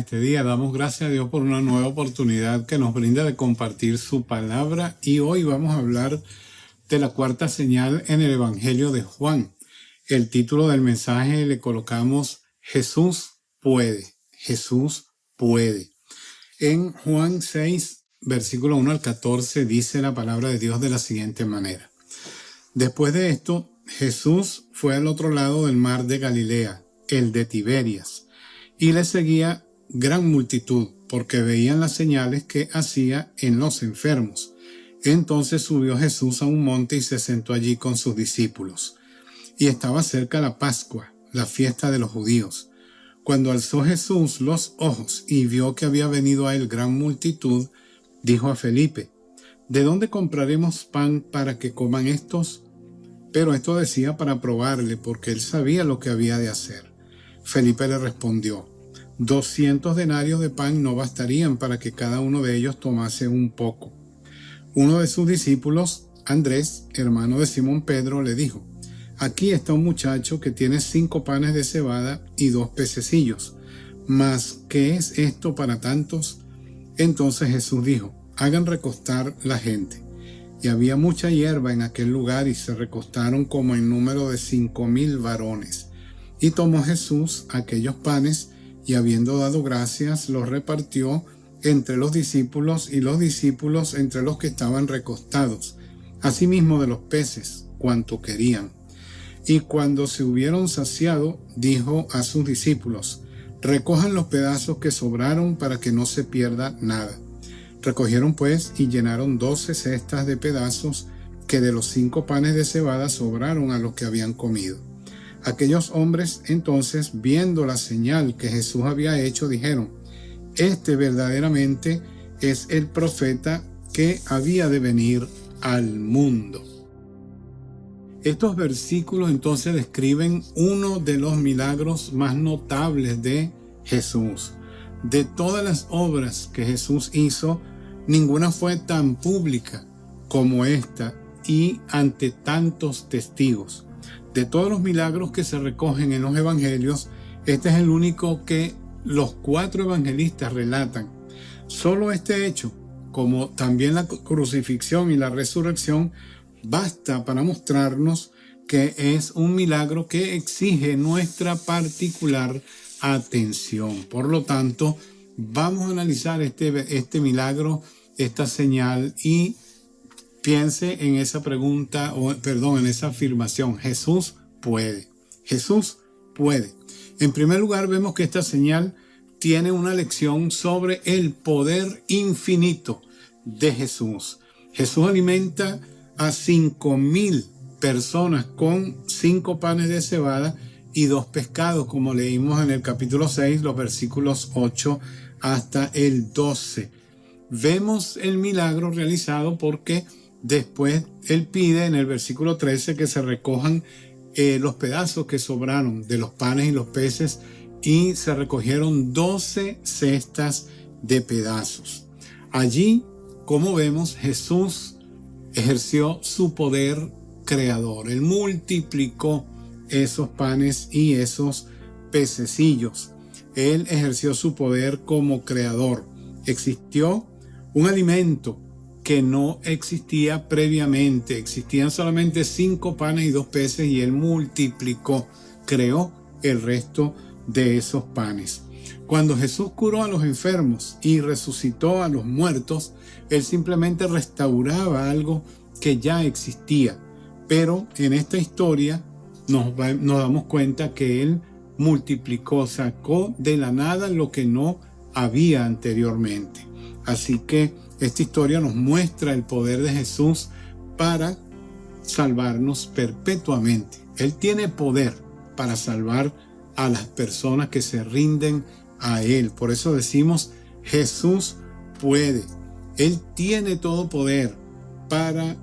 este día. Damos gracias a Dios por una nueva oportunidad que nos brinda de compartir su palabra, y hoy vamos a hablar de la cuarta señal en el Evangelio de Juan. El título del mensaje le colocamos Jesús puede. Jesús puede. En Juan 6, versículo 1 al 14, dice la palabra de Dios de la siguiente manera. Después de esto, Jesús fue al otro lado del mar de Galilea, el de Tiberias, y le seguía gran multitud, porque veían las señales que hacía en los enfermos. Entonces subió Jesús a un monte y se sentó allí con sus discípulos. Y estaba cerca la Pascua, la fiesta de los judíos. Cuando alzó Jesús los ojos y vio que había venido a él gran multitud, dijo a Felipe: ¿De dónde compraremos pan para que coman estos? Pero esto decía para probarle, porque él sabía lo que había de hacer. Felipe le respondió: 200 denarios de pan no bastarían para que cada uno de ellos tomase un poco. Uno de sus discípulos, Andrés, hermano de Simón Pedro, le dijo: Aquí está un muchacho que tiene 5 panes de cebada y 2 pececillos. ¿Mas qué es esto para tantos? Entonces Jesús dijo: Hagan recostar la gente. Y había mucha hierba en aquel lugar, y se recostaron como en número de 5,000 varones. Y tomó Jesús aquellos panes, y habiendo dado gracias, los repartió entre los discípulos, y los discípulos entre los que estaban recostados, asimismo de los peces, cuanto querían. Y cuando se hubieron saciado, dijo a sus discípulos: Recojan los pedazos que sobraron para que no se pierda nada. Recogieron pues y llenaron 12 cestas de pedazos que de los 5 panes de cebada sobraron a los que habían comido. Aquellos hombres entonces, viendo la señal que Jesús había hecho, dijeron: Este verdaderamente es el profeta que había de venir al mundo. Estos versículos entonces describen uno de los milagros más notables de Jesús. De todas las obras que Jesús hizo, ninguna fue tan pública como esta y ante tantos testigos. De todos los milagros que se recogen en los evangelios, este es el único que los 4 evangelistas relatan. Solo este hecho, como también la crucifixión y la resurrección, basta para mostrarnos que es un milagro que exige nuestra particular atención. Por lo tanto, vamos a analizar este milagro, esta señal, y piense en esa pregunta, en esa afirmación: Jesús puede. Jesús puede. En primer lugar, vemos que esta señal tiene una lección sobre el poder infinito de Jesús. Jesús alimenta a 5,000 personas con 5 panes de cebada y 2 pescados, como leímos en el capítulo 6, los versículos 8 hasta el 12. Vemos el milagro realizado porque después él pide en el versículo 13 que se recojan los pedazos que sobraron de los panes y los peces, y se recogieron 12 cestas de pedazos. Allí, como vemos, Jesús ejerció su poder creador. Él multiplicó esos panes y esos pececillos. Él ejerció su poder como creador. Existió un alimento que no existía previamente. Existían solamente 5 panes y 2 peces, y él multiplicó, creó el resto de esos panes. Cuando Jesús curó a los enfermos y resucitó a los muertos, él simplemente restauraba algo que ya existía. Pero en esta historia nos damos cuenta que él multiplicó, sacó de la nada lo que no había anteriormente. Así que esta historia nos muestra el poder de Jesús para salvarnos perpetuamente. Él tiene poder para salvar a las personas que se rinden a él. Por eso decimos: Jesús puede. Él tiene todo poder para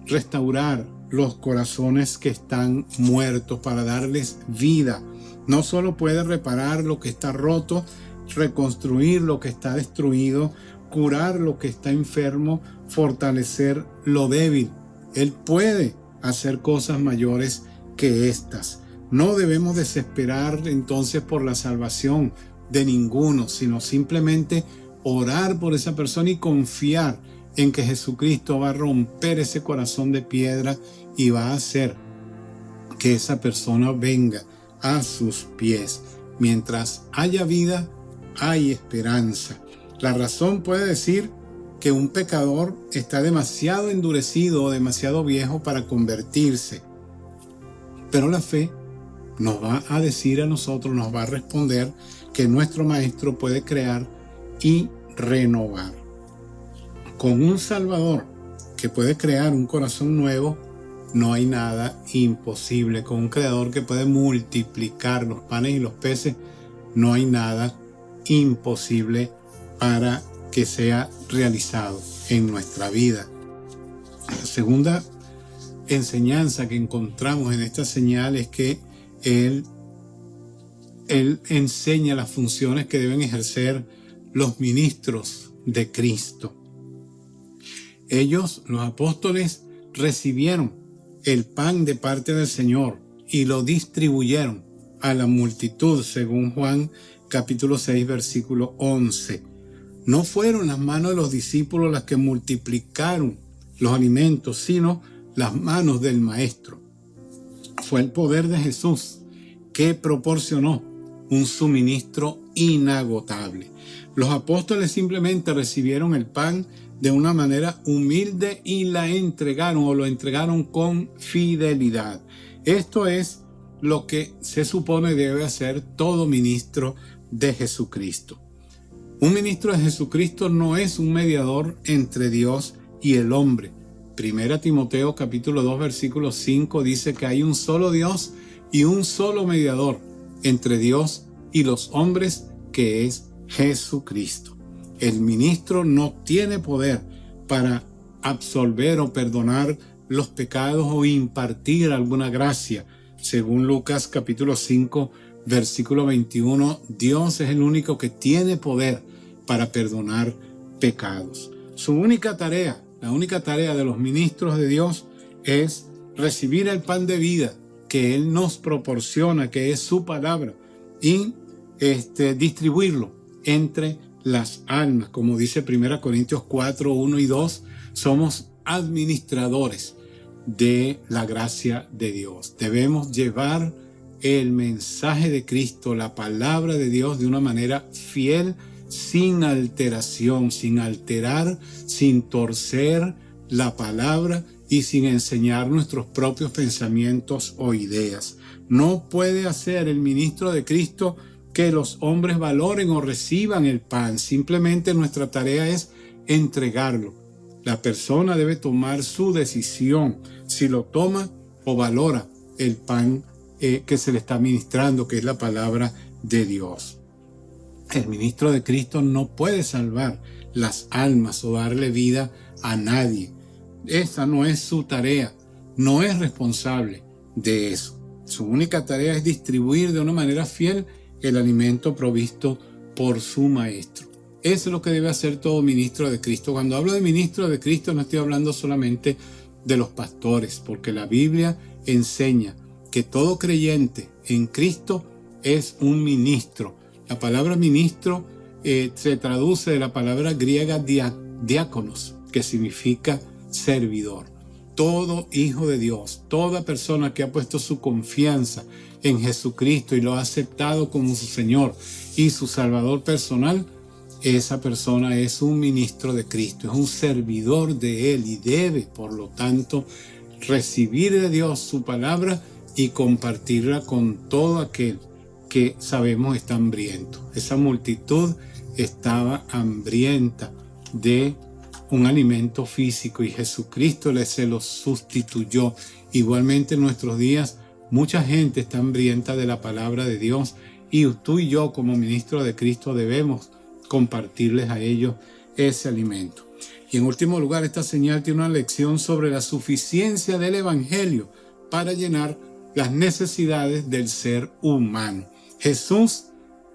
restaurar los corazones que están muertos, para darles vida. No solo puede reparar lo que está roto, reconstruir lo que está destruido, curar lo que está enfermo, fortalecer lo débil. Él puede hacer cosas mayores que estas. No debemos desesperar entonces por la salvación. de ninguno, sino simplemente orar por esa persona y confiar en que Jesucristo va a romper ese corazón de piedra y va a hacer que esa persona venga a sus pies. Mientras haya vida, hay esperanza. La razón puede decir que un pecador está demasiado endurecido o demasiado viejo para convertirse. Pero la fe nos va a decir a nosotros, nos va a responder que nuestro Maestro puede crear y renovar. Con un Salvador que puede crear un corazón nuevo, no hay nada imposible. Con un Creador que puede multiplicar los panes y los peces, no hay nada imposible para que sea realizado en nuestra vida. La segunda enseñanza que encontramos en esta señal es que Él enseña las funciones que deben ejercer los ministros de Cristo. Ellos, los apóstoles, recibieron el pan de parte del Señor y lo distribuyeron a la multitud, según Juan capítulo 6, versículo 11. No fueron las manos de los discípulos las que multiplicaron los alimentos, sino las manos del Maestro. Fue el poder de Jesús que proporcionó un suministro inagotable. Los apóstoles simplemente recibieron el pan de una manera humilde y la entregaron o lo entregaron con fidelidad. Esto es lo que se supone debe hacer todo ministro de Jesucristo. Un ministro de Jesucristo no es un mediador entre Dios y el hombre. Primera Timoteo capítulo 2 versículo 5 dice que hay un solo Dios y un solo mediador entre Dios y los hombres, que es Jesucristo. El ministro no tiene poder para absolver o perdonar los pecados o impartir alguna gracia. Según Lucas capítulo 5 versículo 21, Dios es el único que tiene poder para perdonar pecados. Su única tarea, la única tarea de los ministros de Dios es recibir el pan de vida que Él nos proporciona, que es su palabra, y distribuirlo entre las almas. Como dice 1 Corintios 4, 1 y 2, somos administradores de la gracia de Dios. Debemos llevar el mensaje de Cristo, la palabra de Dios, de una manera fiel, sin alteración, sin alterar, sin torcer la palabra y sin enseñar nuestros propios pensamientos o ideas. No puede hacer el ministro de Cristo que los hombres valoren o reciban el pan. Simplemente nuestra tarea es entregarlo. La persona debe tomar su decisión si lo toma o valora el pan que se le está ministrando, que es la palabra de Dios. El ministro de Cristo no puede salvar las almas o darle vida a nadie. Esa no es su tarea, no es responsable de eso. Su única tarea es distribuir de una manera fiel el alimento provisto por su Maestro. Eso es lo que debe hacer todo ministro de Cristo. Cuando hablo de ministro de Cristo no estoy hablando solamente de los pastores, porque la Biblia enseña que todo creyente en Cristo es un ministro. La palabra ministro se traduce de la palabra griega diáconos, que significa servidor. Todo hijo de Dios, toda persona que ha puesto su confianza en Jesucristo y lo ha aceptado como su Señor y su Salvador personal, esa persona es un ministro de Cristo, es un servidor de Él y debe, por lo tanto, recibir de Dios su palabra y compartirla con todo aquel que sabemos está hambriento. Esa multitud estaba hambrienta de un alimento físico y Jesucristo se los sustituyó. Igualmente en nuestros días mucha gente está hambrienta de la palabra de Dios y tú y yo como ministro de Cristo debemos compartirles a ellos ese alimento. Y en último lugar, esta señal tiene una lección sobre la suficiencia del Evangelio para llenar las necesidades del ser humano. Jesús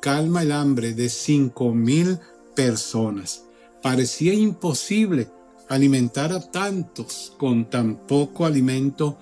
calma el hambre de 5,000 personas. Parecía imposible alimentar a tantos con tan poco alimento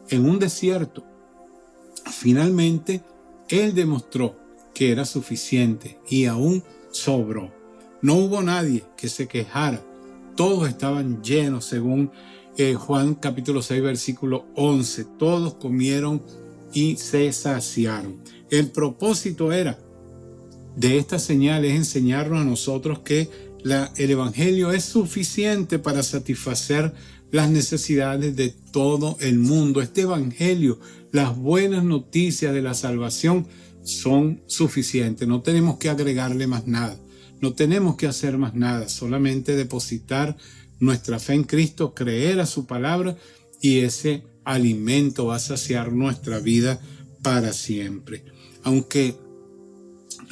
en un desierto. Finalmente, Él demostró que era suficiente y aún sobró. No hubo nadie que se quejara. Todos estaban llenos, según Juan capítulo 6, versículo 11. Todos comieron y se saciaron. El propósito de esta señal es enseñarnos a nosotros que el Evangelio es suficiente para satisfacer las necesidades de todo el mundo. Este Evangelio, las buenas noticias de la salvación son suficientes. No tenemos que agregarle más nada. No tenemos que hacer más nada. Solamente depositar nuestra fe en Cristo, creer a su palabra, y ese alimento va a saciar nuestra vida para siempre. Aunque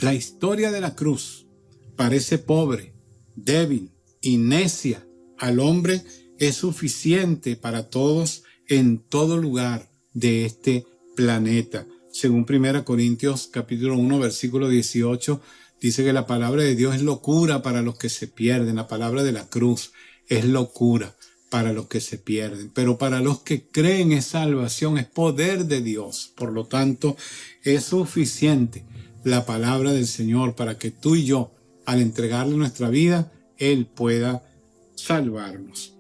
la historia de la cruz parece pobre, débil y necia, al hombre es suficiente para todos en todo lugar de este planeta. Según 1 Corintios capítulo 1, versículo 18, dice que la palabra de Dios es locura para los que se pierden. La palabra de la cruz es locura para los que se pierden, pero para los que creen es salvación, es poder de Dios. Por lo tanto, es suficiente la palabra del Señor para que tú y yo, al entregarle nuestra vida, Él pueda salvarnos.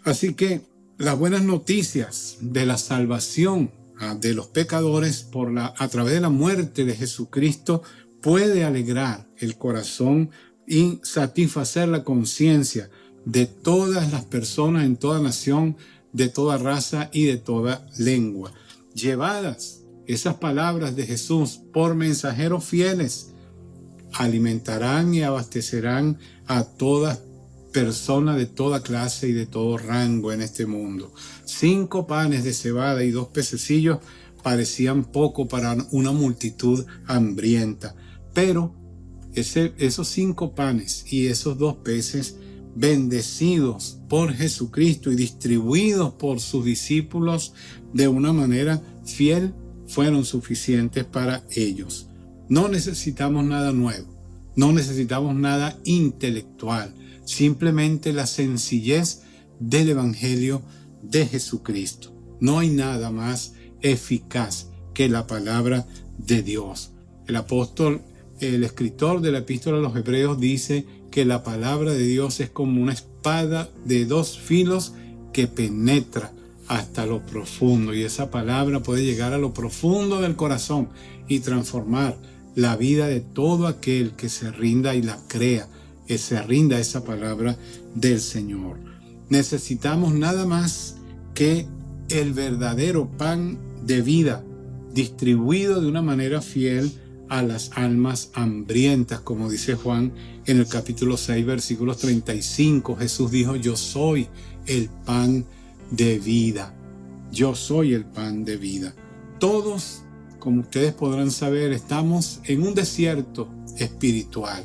Así que las buenas noticias de la salvación de los pecadores a través de la muerte de Jesucristo puede alegrar el corazón y satisfacer la conciencia de todas las personas en toda nación, de toda raza y de toda lengua. Llevadas esas palabras de Jesús por mensajeros fieles, alimentarán y abastecerán a todas personas de toda clase y de todo rango en este mundo. 5 panes de cebada y 2 pececillos parecían poco para una multitud hambrienta, pero esos 5 panes y esos 2 peces, bendecidos por Jesucristo y distribuidos por sus discípulos de una manera fiel, fueron suficientes para ellos. No necesitamos nada nuevo, no necesitamos nada intelectual, simplemente la sencillez del Evangelio de Jesucristo. No hay nada más eficaz que la palabra de Dios. El escritor de la Epístola a los Hebreos dice que la palabra de Dios es como una espada de 2 filos que penetra hasta lo profundo, y esa palabra puede llegar a lo profundo del corazón y transformar la vida de todo aquel que se rinda y la crea, que se rinda a esa palabra del Señor. Necesitamos nada más que el verdadero pan de vida, distribuido de una manera fiel a las almas hambrientas, como dice Juan en el capítulo 6, versículos 35. Jesús dijo: yo soy el pan de vida. Yo soy el pan de vida. Todos, como ustedes podrán saber, estamos en un desierto espiritual.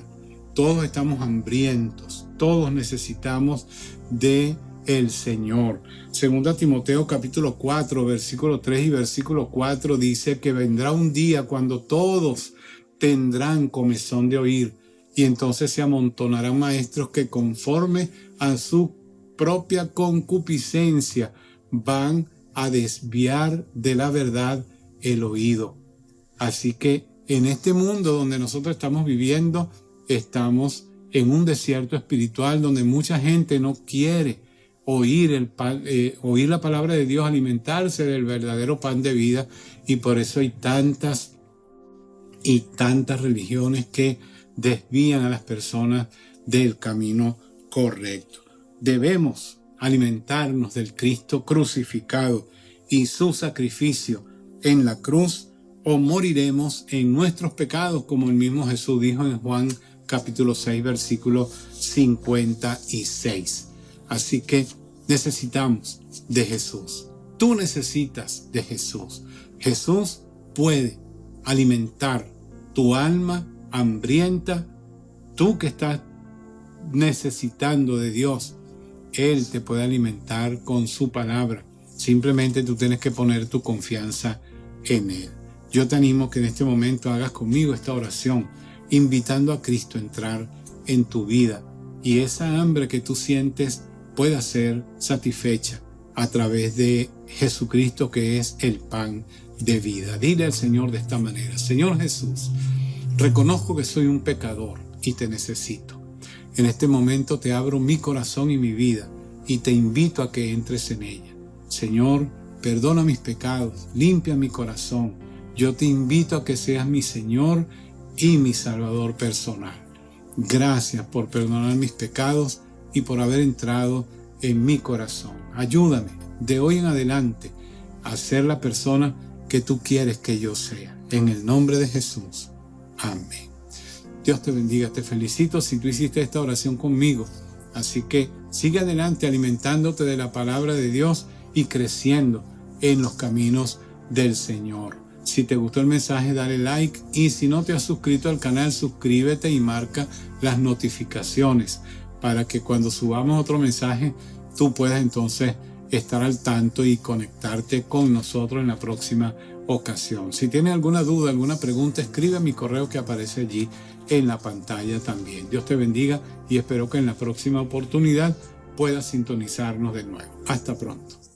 Todos estamos hambrientos. Todos necesitamos de el Señor. Segunda Timoteo capítulo 4, versículo 3 y versículo 4 dice que vendrá un día cuando todos tendrán comezón de oír, y entonces se amontonarán maestros que conforme a su propia concupiscencia van a desviar de la verdad el oído. Así que en este mundo donde nosotros estamos viviendo, estamos en un desierto espiritual donde mucha gente no quiere oír la palabra de Dios, alimentarse del verdadero pan de vida, y por eso hay tantas y tantas religiones que desvían a las personas del camino correcto. Debemos alimentarnos del Cristo crucificado y su sacrificio en la cruz, o moriremos en nuestros pecados, como el mismo Jesús dijo en Juan capítulo 6, versículo 56. Así que necesitamos de Jesús. Tú necesitas de Jesús. Jesús puede alimentar tu alma hambrienta. Tú que estás necesitando de Dios, Él te puede alimentar con su palabra. Simplemente tú tienes que poner tu confianza en Él. Yo te animo que en este momento hagas conmigo esta oración, invitando a Cristo a entrar en tu vida, y esa hambre que tú sientes pueda ser satisfecha a través de Jesucristo, que es el pan de vida. Dile al Señor de esta manera: Señor Jesús, Reconozco que soy un pecador y te necesito. En este momento te abro mi corazón y mi vida y te invito a que entres en ella. Señor, perdona mis pecados, limpia mi corazón. Yo te invito a que seas mi Señor y mi Salvador personal. Gracias por perdonar mis pecados y por haber entrado en mi corazón. Ayúdame de hoy en adelante a ser la persona que tú quieres que yo sea. En el nombre de Jesús. Amén. Dios te bendiga, te felicito si tú hiciste esta oración conmigo. Así que sigue adelante alimentándote de la palabra de Dios y creciendo en los caminos del Señor. Si te gustó el mensaje, dale like, y si no te has suscrito al canal, suscríbete y marca las notificaciones para que cuando subamos otro mensaje tú puedas entonces estar al tanto y conectarte con nosotros en la próxima ocasión. Si tienes alguna duda, alguna pregunta, escribe a mi correo que aparece allí en la pantalla también. Dios te bendiga y espero que en la próxima oportunidad puedas sintonizarnos de nuevo. Hasta pronto.